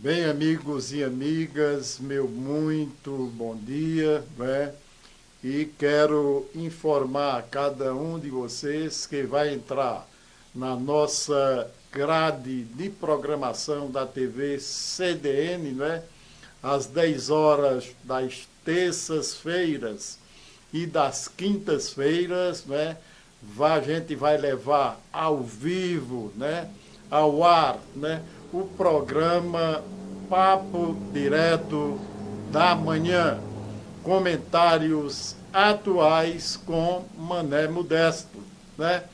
Bem, amigos e amigas, meu muito bom dia, né? E quero informar a cada um de vocês que vai entrar na nossa grade de programação da TV CDN, né? Às 10 horas das terças-feiras e das quintas-feiras, né? A gente vai levar ao vivo, né? Ao ar, né? O programa Papo Direto da Manhã, comentários atuais com Mané Modesto, né?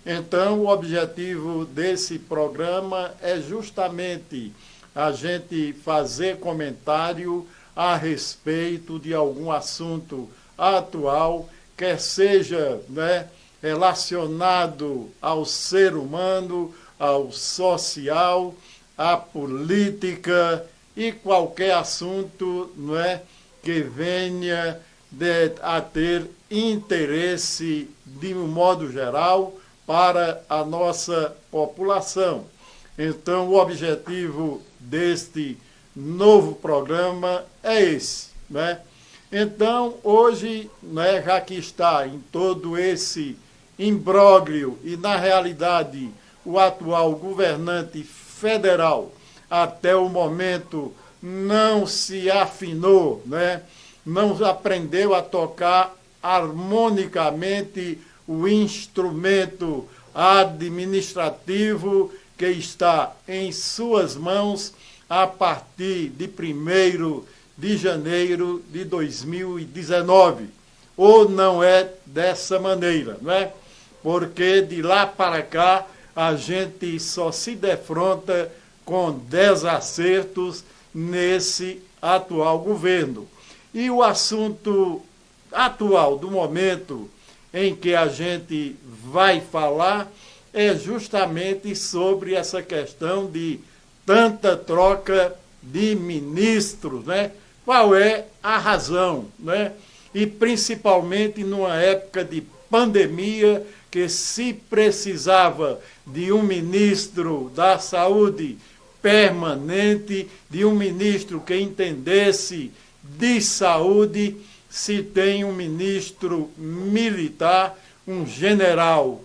Então, o objetivo desse programa é justamente a gente fazer comentário a respeito de algum assunto atual, quer seja, né, relacionado ao ser humano, ao social, à política e qualquer assunto, não é, que venha a ter interesse, de um modo geral, para a nossa população. Então, o objetivo deste novo programa é esse, né? Então, hoje, né, já que está em todo esse imbróglio e, na realidade, o atual governante federal, até o momento, não se afinou, né? Não aprendeu a tocar harmonicamente o instrumento administrativo que está em suas mãos a partir de 1º de janeiro de 2019. Ou não é dessa maneira, não é? Porque de lá para cá a gente só se defronta com desacertos nesse atual governo. E o assunto atual do momento em que a gente vai falar é justamente sobre essa questão de tanta troca de ministros, né? Qual é a razão, né? E principalmente numa época de pandemia, que se precisava de um ministro da saúde permanente, de um ministro que entendesse de saúde, se tem um ministro militar, um general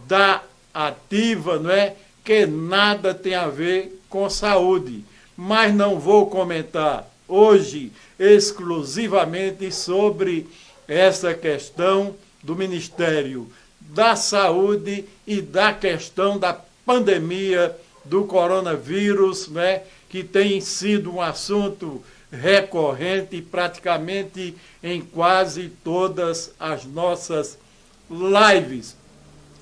da ativa, não é? Que nada tem a ver com saúde. Mas não vou comentar hoje exclusivamente sobre essa questão do Ministério da Saúde e da questão da pandemia do coronavírus, né, que tem sido um assunto recorrente praticamente em quase todas as nossas lives.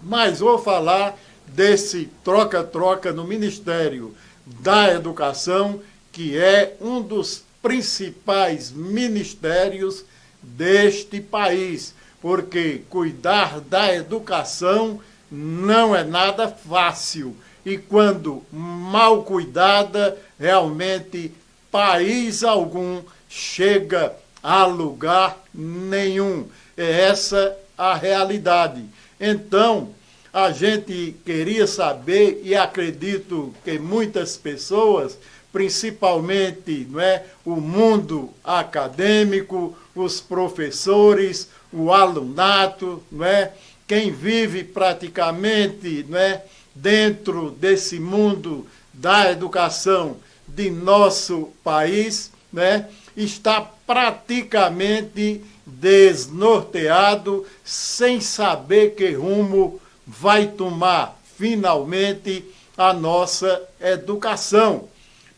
Mas vou falar desse troca-troca no Ministério da Educação, que é um dos principais ministérios deste país, porque cuidar da educação não é nada fácil. E quando mal cuidada, realmente país algum chega a lugar nenhum. É essa a realidade. Então, a gente queria saber, e acredito que muitas pessoas, principalmente, não é, o mundo acadêmico, os professores, o alunato, não é, quem vive praticamente, não é, dentro desse mundo da educação de nosso país, né, está praticamente desnorteado, sem saber que rumo vai tomar finalmente a nossa educação.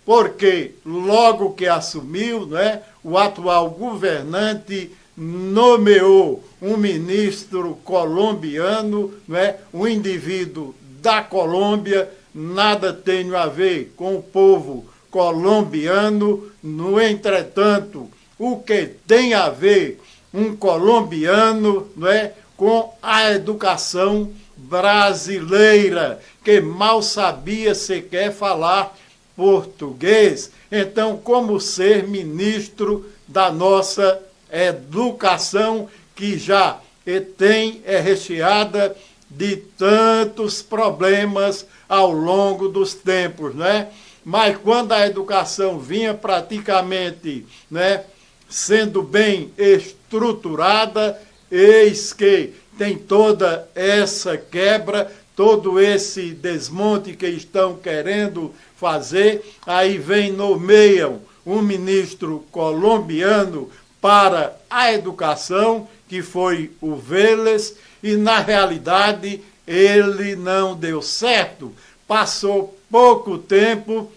Porque logo que assumiu, né, o atual governante nomeou um ministro colombiano, né, um indivíduo da Colômbia, nada tem a ver com o povo colombiano. No entretanto, o que tem a ver um colombiano, não é, com a educação brasileira, que mal sabia sequer falar português. Então, como ser ministro da nossa educação, que já é recheada de tantos problemas ao longo dos tempos, né? mas quando a educação vinha praticamente, né, sendo bem estruturada, eis que tem toda essa quebra, todo esse desmonte que estão querendo fazer. Aí nomeiam um ministro colombiano para a educação, que foi o Vélez, e na realidade ele não deu certo. Passou pouco tempo,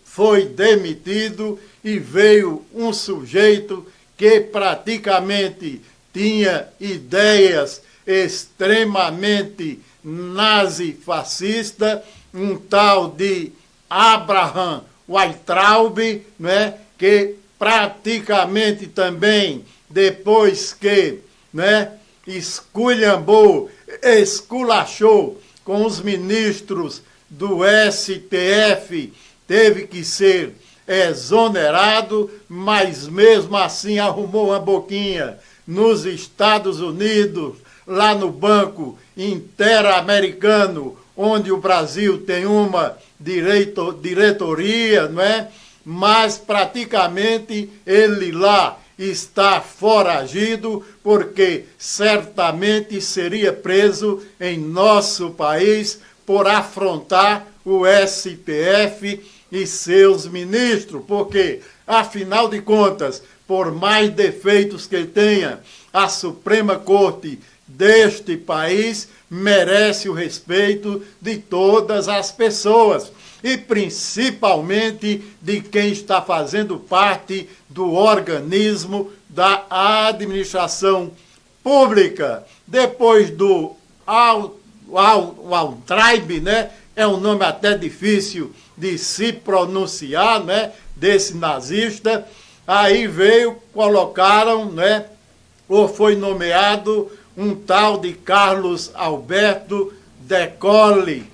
foi demitido e veio um sujeito que praticamente tinha ideias extremamente nazi-fascista, um tal de Abraham Weintraub, né, que praticamente também, depois que, né, esculhambou, esculachou com os ministros do STF, teve que ser exonerado, mas mesmo assim arrumou uma boquinha nos Estados Unidos, lá no Banco Interamericano, onde o Brasil tem uma diretoria, não é? Mas praticamente ele lá está foragido, porque certamente seria preso em nosso país por afrontar o STF e seus ministros, porque, afinal de contas, por mais defeitos que tenha, a Suprema Corte deste país merece o respeito de todas as pessoas, e principalmente de quem está fazendo parte do organismo da administração pública. Depois do Weintraub, né? É um nome até difícil de se pronunciar, né? Desse nazista. Aí colocaram, né? Ou foi nomeado um tal de Carlos Alberto Decotelli,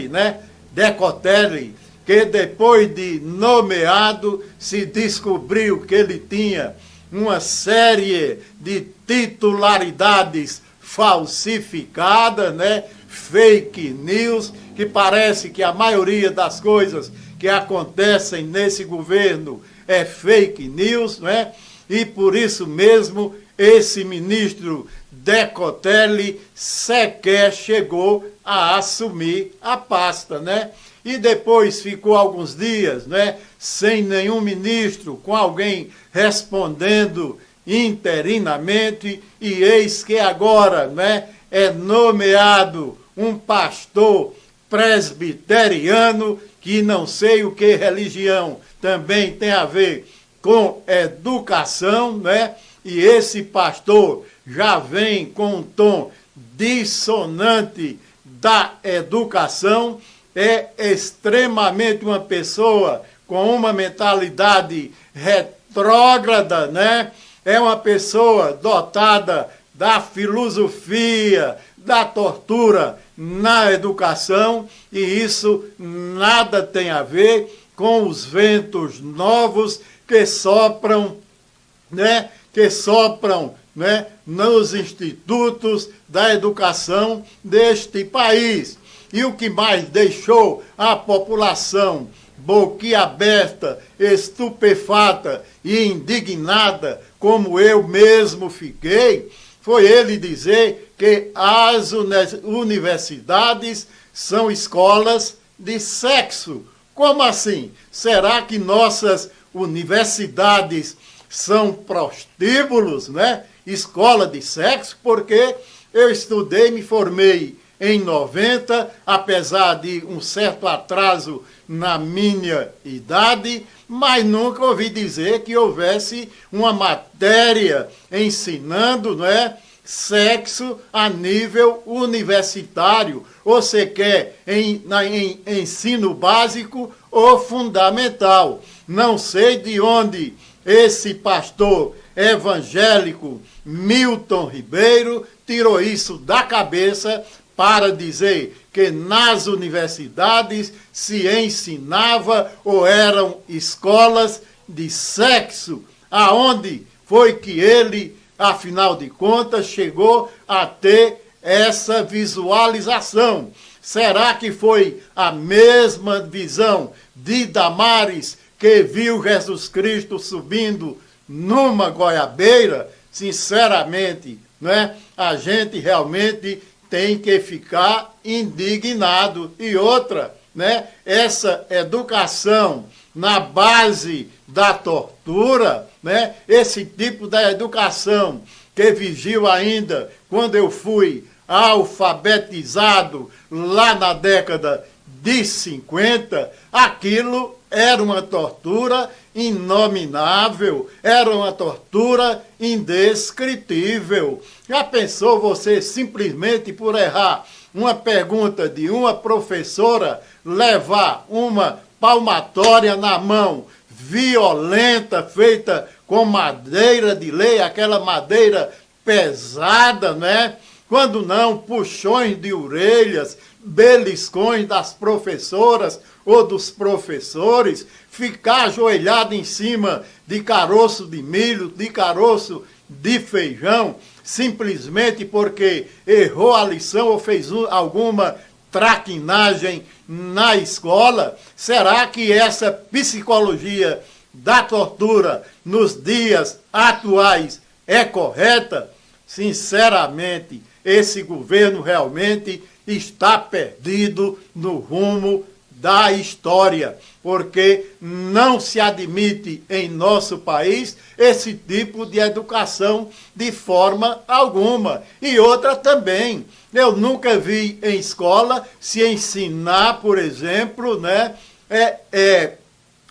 né? Decotelli, que depois de nomeado se descobriu que ele tinha uma série de titularidades falsificadas, né? Fake news, que parece que a maioria das coisas que acontecem nesse governo é fake news, né? E por isso mesmo esse ministro Decotelli sequer chegou a assumir a pasta, né? E depois ficou alguns dias, né, sem nenhum ministro, com alguém respondendo interinamente, e eis que agora, né, é nomeado um pastor presbiteriano, que não sei o que religião também tem a ver com educação, né? E esse pastor já vem com um tom dissonante da educação, é extremamente uma pessoa com uma mentalidade retrógrada, né? É uma pessoa dotada da filosofia, da tortura na educação, e isso nada tem a ver com os ventos novos que sopram, né? Né, nos institutos da educação deste país. E o que mais deixou a população boquiaberta, estupefata e indignada, como eu mesmo fiquei, foi ele dizer que as universidades são escolas de sexo. Como assim? Será que nossas universidades são prostíbulos, né? Escola de sexo? Porque eu estudei, me formei em 90, apesar de um certo atraso na minha idade, mas nunca ouvi dizer que houvesse uma matéria ensinando, né, sexo a nível universitário, ou sequer em ensino básico ou fundamental. Não sei de onde esse pastor evangélico Milton Ribeiro tirou isso da cabeça para dizer que nas universidades se ensinava ou eram escolas de sexo. Aonde foi que ele, afinal de contas, chegou a ter essa visualização? Será que foi a mesma visão de Damares, que viu Jesus Cristo subindo numa goiabeira, sinceramente, né, a gente realmente tem que ficar indignado. E outra, né, essa educação na base da tortura, né, esse tipo de educação que vigiu ainda quando eu fui alfabetizado lá na década de 50, aquilo era uma tortura inominável, era uma tortura indescritível. Já pensou você simplesmente por errar uma pergunta de uma professora, levar uma palmatória na mão, violenta, feita com madeira de lei, aquela madeira pesada, né? Quando não, puxões de orelhas, beliscões das professoras ou dos professores, ficar ajoelhado em cima de caroço de milho, de caroço de feijão, simplesmente porque errou a lição ou fez alguma traquinagem na escola? Será que essa psicologia da tortura nos dias atuais é correta? Sinceramente, esse governo realmente está perdido no rumo da história, porque não se admite em nosso país esse tipo de educação de forma alguma. E outra também, eu nunca vi em escola se ensinar, por exemplo, né,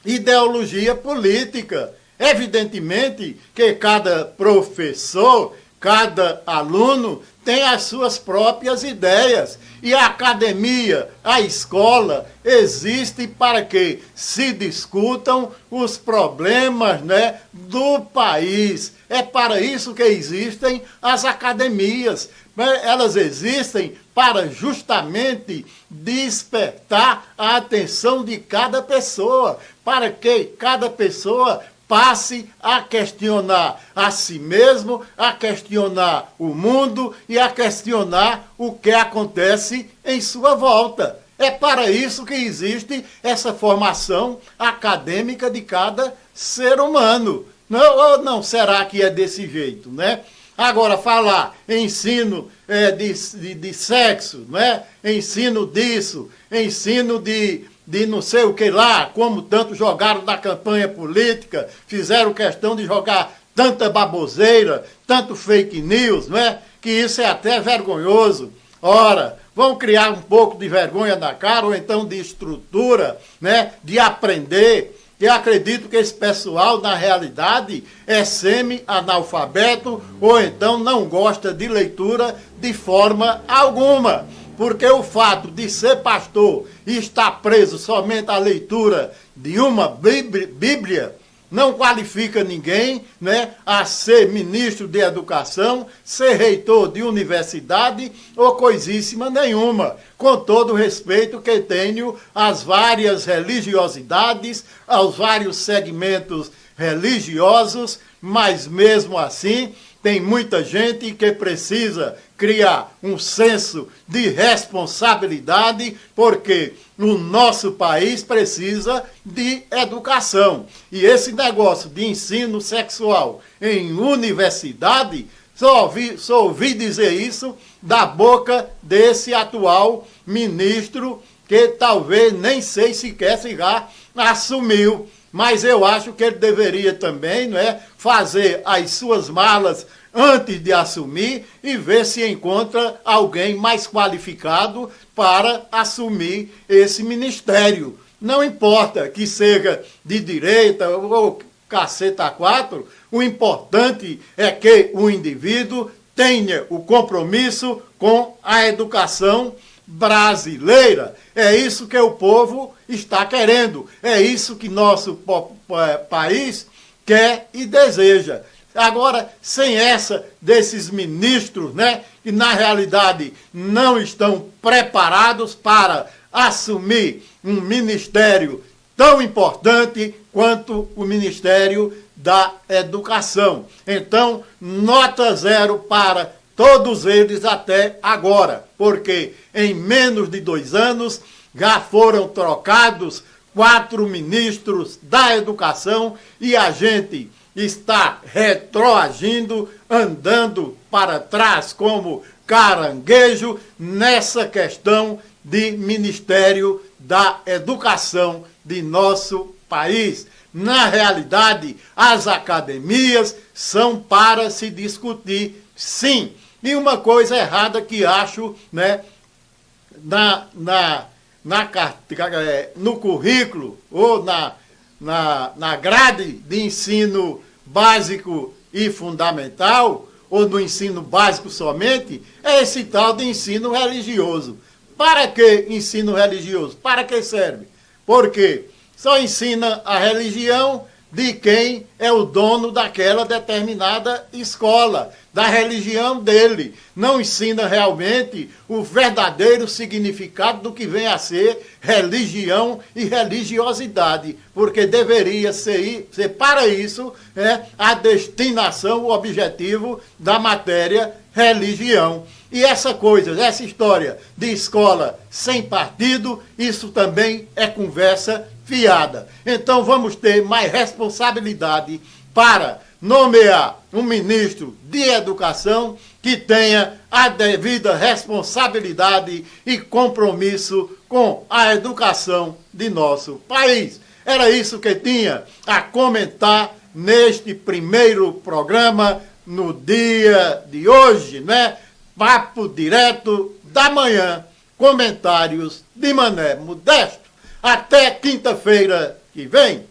ideologia política. Evidentemente que cada professor, cada aluno tem as suas próprias ideias. E a academia, a escola, existe para que se discutam os problemas, né, do país. É para isso que existem as academias. Elas existem para justamente despertar a atenção de cada pessoa, para que cada pessoa passe a questionar a si mesmo, a questionar o mundo e a questionar o que acontece em sua volta. É para isso que existe essa formação acadêmica de cada ser humano. Não, ou não será que é desse jeito, né? Agora, falar ensino de sexo, né? Ensino disso, ensino de não sei o que lá, como tanto jogaram na campanha política, fizeram questão de jogar tanta baboseira, tanto fake news, não é? Que isso é até vergonhoso. Ora, vão criar um pouco de vergonha na cara, ou então de estrutura, né? De aprender. Eu acredito que esse pessoal, na realidade, é semi-analfabeto, ou então não gosta de leitura de forma alguma. Porque o fato de ser pastor e estar preso somente à leitura de uma Bíblia não qualifica ninguém, né, a ser ministro de educação, ser reitor de universidade ou coisíssima nenhuma. Com todo o respeito que tenho às várias religiosidades, aos vários segmentos religiosos, mas mesmo assim tem muita gente que precisa criar um senso de responsabilidade, porque o nosso país precisa de educação. E esse negócio de ensino sexual em universidade, só ouvi dizer isso da boca desse atual ministro, que talvez nem sei sequer se já assumiu. Mas eu acho que ele deveria também, não é, fazer as suas malas antes de assumir e ver se encontra alguém mais qualificado para assumir esse ministério. Não importa que seja de direita ou caceta quatro, o importante é que o indivíduo tenha o compromisso com a educação brasileira. É isso que o povo está querendo. É isso que nosso país quer e deseja. Agora, sem essa desses ministros, né, que na realidade não estão preparados para assumir um ministério tão importante quanto o Ministério da Educação. Então, nota 0 para todos eles até agora, porque em menos de 2 anos já foram trocados 4 ministros da educação e a gente está retroagindo, andando para trás como caranguejo nessa questão de Ministério da Educação de nosso país. Na realidade, as academias são para se discutir, sim. E uma coisa errada que acho, né, no currículo ou na grade de ensino básico e fundamental, ou no ensino básico somente, é esse tal de ensino religioso. Para que ensino religioso? Para que serve? Porque só ensina a religião de quem é o dono daquela determinada escola, da religião dele. Não ensina realmente o verdadeiro significado do que vem a ser religião e religiosidade, porque deveria ser para isso a destinação, o objetivo da matéria religião. E essa história de escola sem partido, isso também é conversa fiada. Então vamos ter mais responsabilidade para nomear um ministro de educação que tenha a devida responsabilidade e compromisso com a educação de nosso país. Era isso que tinha a comentar neste primeiro programa no dia de hoje, né? Papo direto da manhã, comentários de Mané Modesto. Até quinta-feira que vem.